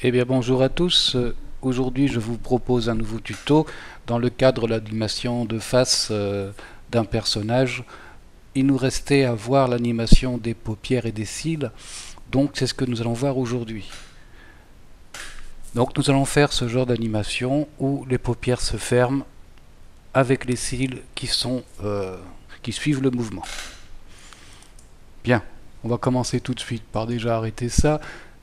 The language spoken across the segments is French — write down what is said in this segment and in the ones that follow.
Eh bien bonjour à tous, aujourd'hui je vous propose un nouveau tuto dans le cadre de l'animation de face d'un personnage. Il nous restait à voir l'animation des paupières et des cils, donc c'est ce que nous allons voir aujourd'hui. Donc nous allons faire ce genre d'animation où les paupières se ferment avec les cils qui suivent le mouvement. Bien, on va commencer tout de suite par déjà arrêter ça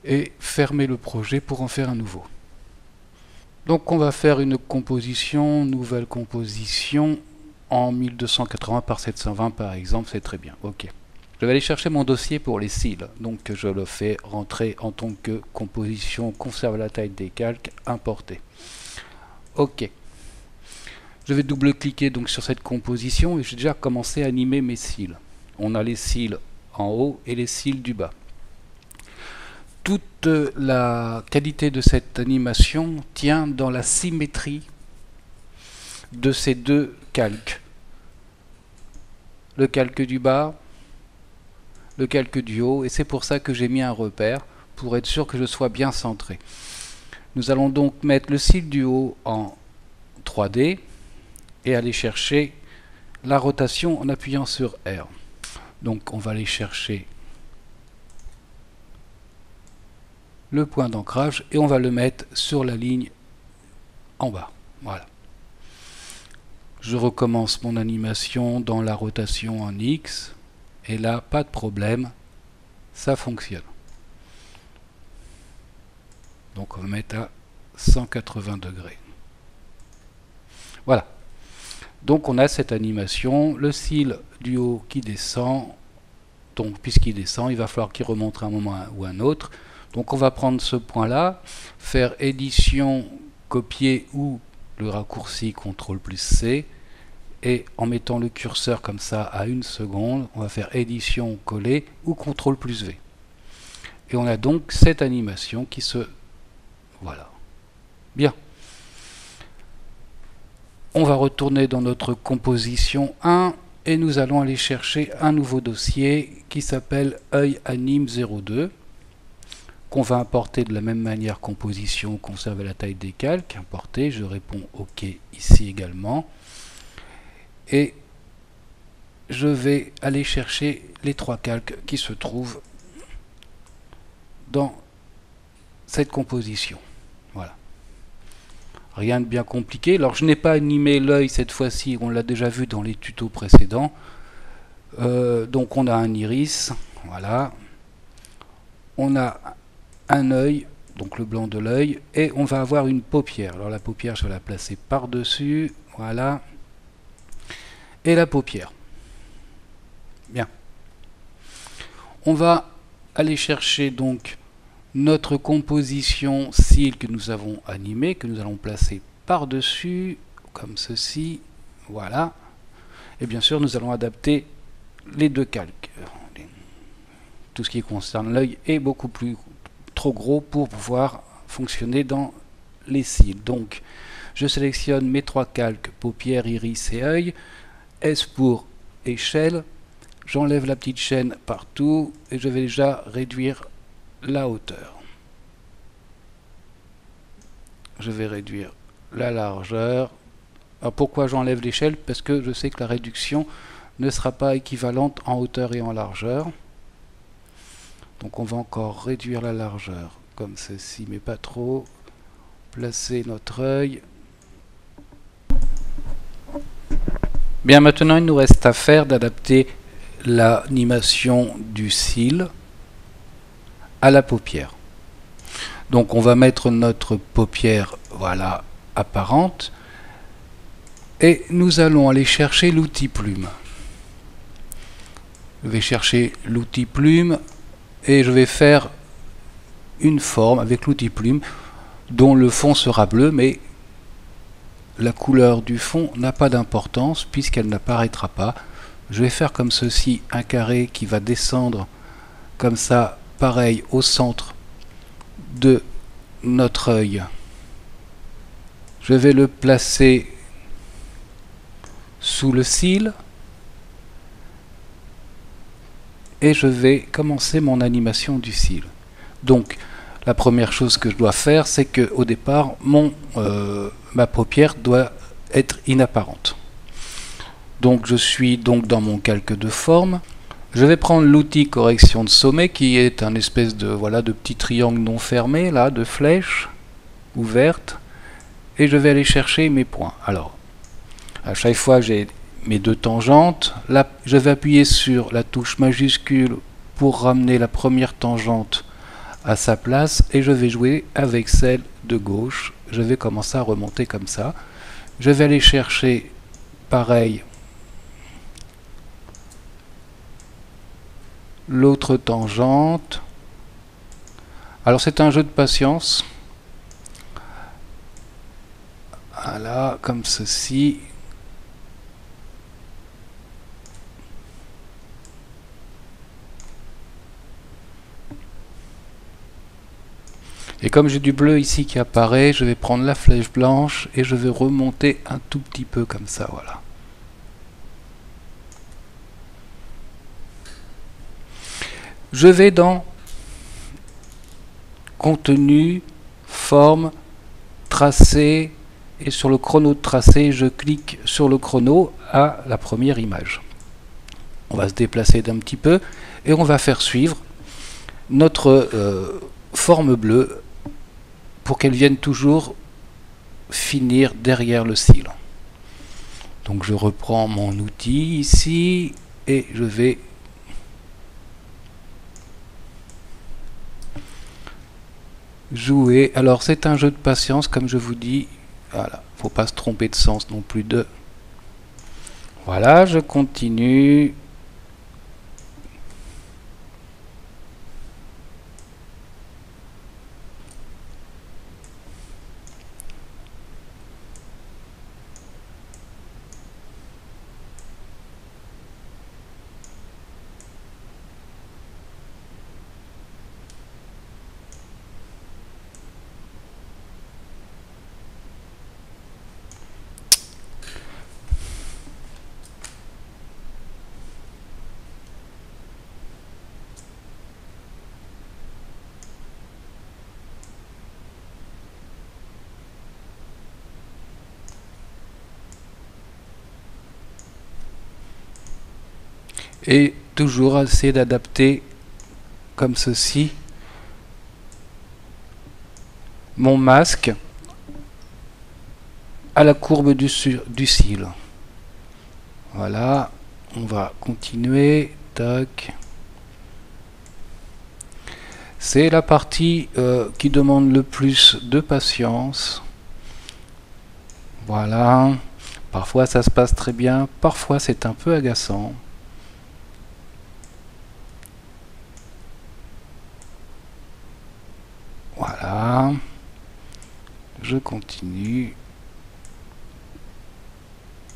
et fermer le projet pour en faire un nouveau. Donc on va faire une composition, nouvelle composition en 1280 par 720 par exemple, c'est très bien. Ok. Je vais aller chercher mon dossier pour les cils, donc je le fais rentrer en tant que composition, conserve la taille des calques, importer. Ok. Je vais double-cliquer donc sur cette composition et j'ai déjà commencé à animer mes cils. On a les cils en haut et les cils du bas. Toute la qualité de cette animation tient dans la symétrie de ces deux calques. Le calque du bas, le calque du haut, et c'est pour ça que j'ai mis un repère, pour être sûr que je sois bien centré. Nous allons donc mettre le cil du haut en 3D et aller chercher la rotation en appuyant sur R. Donc on va aller chercher le point d'ancrage et on va le mettre sur la ligne en bas. Voilà. Je recommence mon animation dans la rotation en X et là, pas de problème, ça fonctionne. Donc on va mettre à 180 degrés. Voilà. Donc on a cette animation, le cil du haut qui descend. Donc puisqu'il descend, il va falloir qu'il remonte à un moment ou un autre. Donc on va prendre ce point-là, faire édition, copier ou le raccourci CTRL plus C, et en mettant le curseur comme ça à 1 seconde, on va faire édition, coller ou CTRL plus V. Et on a donc cette animation qui se... Voilà. Bien. On va retourner dans notre composition 1 et nous allons aller chercher un nouveau dossier qui s'appelle œil anime 02. Qu'on va importer de la même manière, composition, conserver la taille des calques, importer, je réponds OK ici également. Et je vais aller chercher les trois calques qui se trouvent dans cette composition. Voilà. Rien de bien compliqué. Alors je n'ai pas animé l'œil cette fois-ci, on l'a déjà vu dans les tutos précédents. Donc on a un iris, voilà. On a un œil, donc le blanc de l'œil, et on va avoir une paupière. Alors la paupière, je vais la placer par-dessus, voilà, et la paupière. Bien. On va aller chercher donc notre composition cils que nous avons animée, que nous allons placer par-dessus, comme ceci, voilà. Et bien sûr, nous allons adapter les deux calques. Tout ce qui concerne l'œil est beaucoup plus trop gros pour pouvoir fonctionner dans les cils. Donc je sélectionne mes trois calques, paupières, iris et œil. S pour échelle, j'enlève la petite chaîne partout et je vais déjà réduire la hauteur. Je vais réduire la largeur. Alors pourquoi j'enlève l'échelle? Parce que je sais que la réduction ne sera pas équivalente en hauteur et en largeur. Donc on va encore réduire la largeur comme ceci, mais pas trop. Placer notre œil. Bien, maintenant il nous reste à faire d'adapter l'animation du cil à la paupière. Donc on va mettre notre paupière, voilà, apparente, et nous allons aller chercher l'outil plume. Je vais chercher l'outil plume et je vais faire une forme avec l'outil plume dont le fond sera bleu, mais la couleur du fond n'a pas d'importance puisqu'elle n'apparaîtra pas. Je vais faire comme ceci un carré qui va descendre comme ça, pareil au centre de notre œil. Je vais le placer sous le cil et je vais commencer mon animation du cil. Donc la première chose que je dois faire, c'est que au départ, ma paupière doit être inapparente. Donc je suis donc dans mon calque de forme. Je vais prendre l'outil correction de sommet qui est un espèce de de petit triangle non fermé là, de flèche ouverte, et je vais aller chercher mes points. Alors à chaque fois j'ai mes deux tangentes. Là, je vais appuyer sur la touche majuscule pour ramener la première tangente à sa place et je vais jouer avec celle de gauche. Je vais commencer à remonter comme ça. Je vais aller chercher pareil l'autre tangente. Alors c'est un jeu de patience. Voilà, comme ceci. Et comme j'ai du bleu ici qui apparaît, je vais prendre la flèche blanche et je vais remonter un tout petit peu comme ça, voilà. Je vais dans contenu, forme, tracé, et sur le chrono de tracé, je clique sur le chrono à la première image. On va se déplacer d'un petit peu et on va faire suivre notre forme bleue pour qu'elle vienne toujours finir derrière le cil. Donc je reprends mon outil ici et je vais jouer. Alors c'est un jeu de patience comme je vous dis. Voilà, faut pas se tromper de sens non plus de. Voilà, je continue. Et toujours essayer d'adapter comme ceci mon masque à la courbe du cil. Voilà, on va continuer. Tac. C'est la partie qui demande le plus de patience. Voilà. Parfois ça se passe très bien, parfois c'est un peu agaçant. Voilà. Je continue.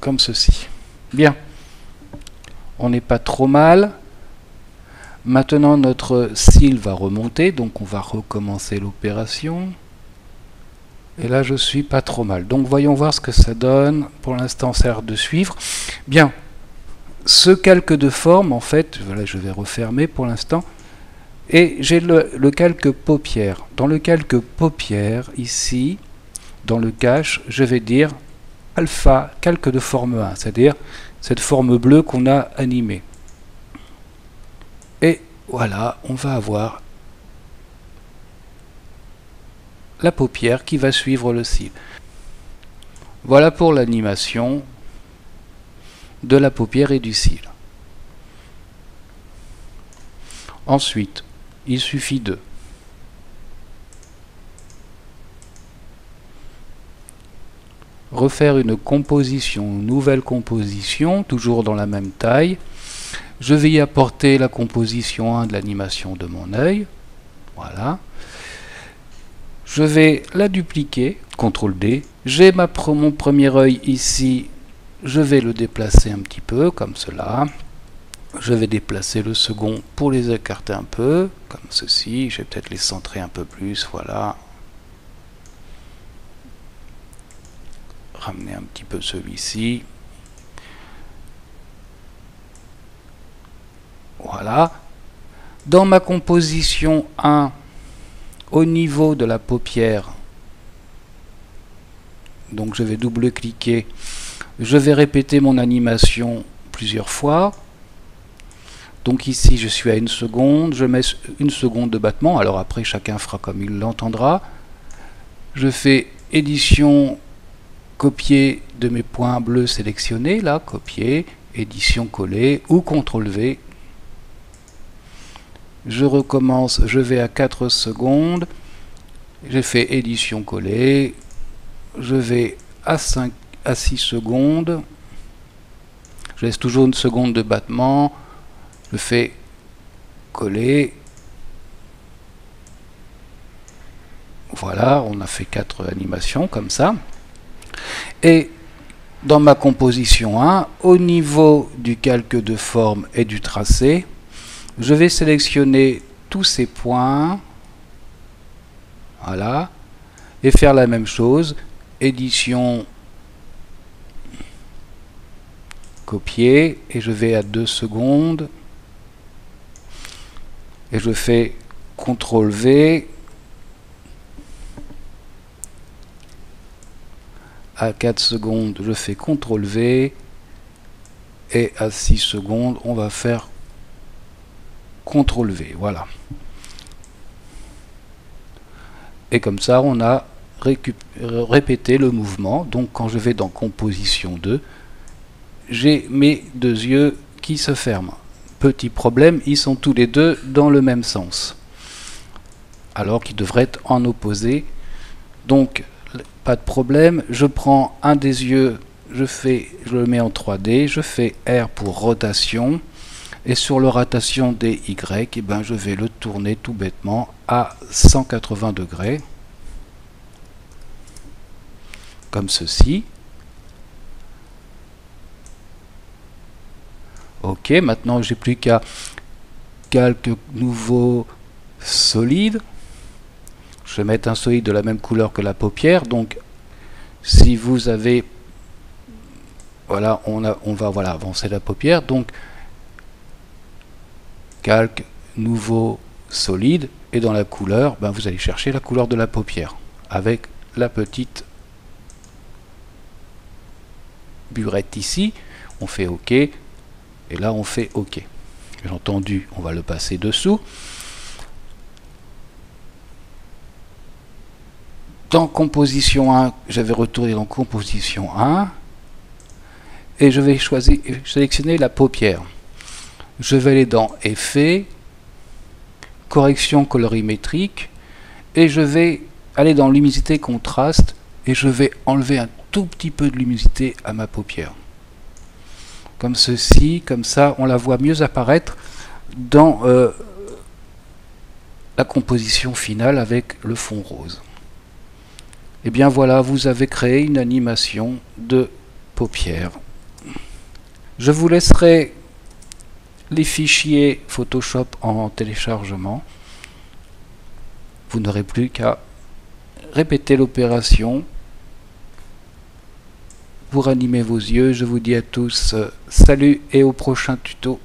Comme ceci. Bien. On n'est pas trop mal. Maintenant notre cil va remonter, donc on va recommencer l'opération. Et là je suis pas trop mal. Donc voyons voir ce que ça donne. Pour l'instant ça a l'air de suivre. Bien. Ce calque de forme, en fait, voilà, je vais refermer pour l'instant. Et j'ai le calque paupière. Dans le calque paupière, ici, dans le cache, je vais dire alpha, calque de forme 1, c'est-à-dire cette forme bleue qu'on a animée. Et voilà, on va avoir la paupière qui va suivre le cil. Voilà pour l'animation de la paupière et du cil. Ensuite, il suffit de refaire une composition, une nouvelle composition, toujours dans la même taille. Je vais y apporter la composition 1 de l'animation de mon œil. Voilà. Je vais la dupliquer, CTRL D. J'ai mon premier œil ici, je vais le déplacer un petit peu, comme cela. Je vais déplacer le second pour les écarter un peu, comme ceci. Je vais peut-être les centrer un peu plus, voilà. Ramener un petit peu celui-ci. Voilà. Dans ma composition 1, au niveau de la paupière, donc je vais double-cliquer, je vais répéter mon animation plusieurs fois. Donc ici je suis à 1 seconde, je mets 1 seconde de battement, alors après chacun fera comme il l'entendra. Je fais édition, copier de mes points bleus sélectionnés, là, copier, édition, coller, ou CTRL V. Je recommence, je vais à 4 secondes, j'ai fait édition, coller, je vais à 6 secondes, je laisse toujours 1 seconde de battement, je fais coller. Voilà, on a fait 4 animations comme ça. Et dans ma composition 1, au niveau du calque de forme et du tracé, je vais sélectionner tous ces points, voilà, et faire la même chose, édition, copier, et je vais à 2 secondes, et je fais CTRL V, à 4 secondes, je fais CTRL V, et à 6 secondes, on va faire CTRL V, voilà. Et comme ça, on a répété le mouvement. Donc quand je vais dans composition 2, j'ai mes deux yeux qui se ferment. Petit problème, ils sont tous les deux dans le même sens, alors qu'ils devraient être en opposé. Donc pas de problème, je prends un des yeux, je le mets en 3D, je fais R pour rotation, et sur le rotation des Y, je vais le tourner tout bêtement à 180 degrés, comme ceci. Ok, maintenant j'ai plus qu'à calque nouveau solide. Je vais mettre un solide de la même couleur que la paupière. Donc si vous avez, voilà, on va voilà, avancer la paupière. Donc calque nouveau solide, et dans la couleur, vous allez chercher la couleur de la paupière avec la petite burette ici. On fait OK, et là on fait OK. Bien entendu, on va le passer dessous. Dans composition 1, je vais retourner dans composition 1 et je vais sélectionner la paupière. Je vais aller dans Effets, Correction colorimétrique, et je vais aller dans Luminosité contraste, et je vais enlever un tout petit peu de luminosité à ma paupière. Comme ceci, comme ça, on la voit mieux apparaître dans la composition finale avec le fond rose. Et bien voilà, vous avez créé une animation de paupières. Je vous laisserai les fichiers Photoshop en téléchargement. Vous n'aurez plus qu'à répéter l'opération pour animer vos yeux. Je vous dis à tous salut et au prochain tuto.